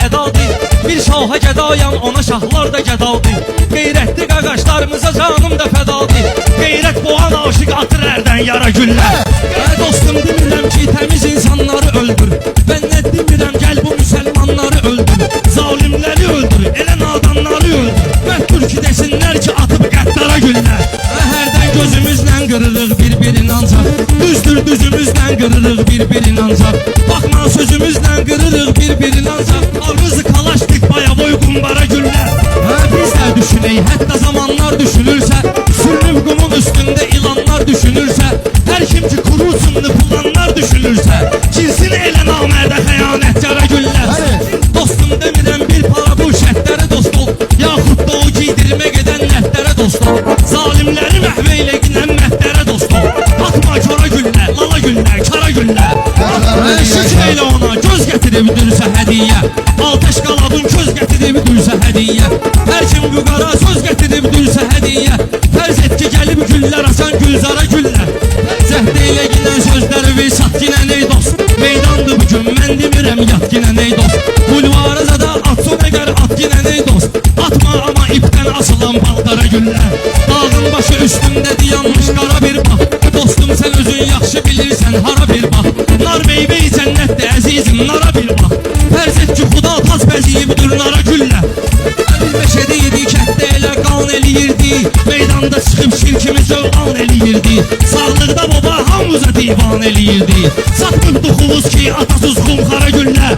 ədadır. Bir şaha gədayam, ona şahlar da gədadır. Qeyrətli qaqaşlarımıza canım da fədadır. Qeyrət boğan aşıq atır ərdən yara güllər. Dostum demirəm ki təmiz insanları öldür. Ben ne demirəm gəl bu müsəlmanları öldür. Zalimləri öldür, elə nadanları öldür. Mən türkü desinlər ki atıb qəddara güllər. Hərdən gözümüzlə qırırıq bir-birini ancaq. Düzdür düzümüzlə qırırıq bir-birini ancaq. Baxma sözümüzlə qırırıq bir-birini ancaq. Ağzı kalaşdık baya boy qumbara güllər. Biz də düşünək, hətta zamanlar düşünürsə. Sürünüb qumun üstündə ilanlar düşünürsə. Hər kim ki kurucunlu kullanlar düşünürsə. Cinsin elə namərdə xəyanətkara güllər. Dostum demirəm bir para bu şərtlərə dost ol. Yaxud da o giydirmə gedən nəhdlərə dost ol. Zalimləri məhvə ilə ginən məhdlərə dost ol. Atma kora güllər, lala güllər, kara güllər. Şükür elə ona göz gətirib dürsə hədiyə. Alteş qaladın köz gətirib dürsə hədiyə. Hər kim bu qara söz gətirib dürsə hədiyə. Fərz et ki gəlib güllər açan gülzara güllər. Zəhd ilə ginən sözləri və sat ginən ey dost. Meydandı bugün mən demirəm yat ginən ey dost. Bulvarıza da atson əgər at ginən ey dost. Atma ama ipten asılan baldara güllər. Dağın başı üstündə dayanmış qara bir bax. Dostum sen özün yaxşı bilirsən hara bir bax. Nar meyvəyi cənnətdə əzizim nara bir bax. Fərz et ki xuda tac bəziyibdir nara güllər. Əbil bəşədi yedi kətdə elə qan eləyirdi. Meydanda çıxıb şirkimi cövlan eləyirdi. Sağlıqda baba hamıza divan eləyirdi. Satmıqdı xuluz ki atasız xumxara güllər.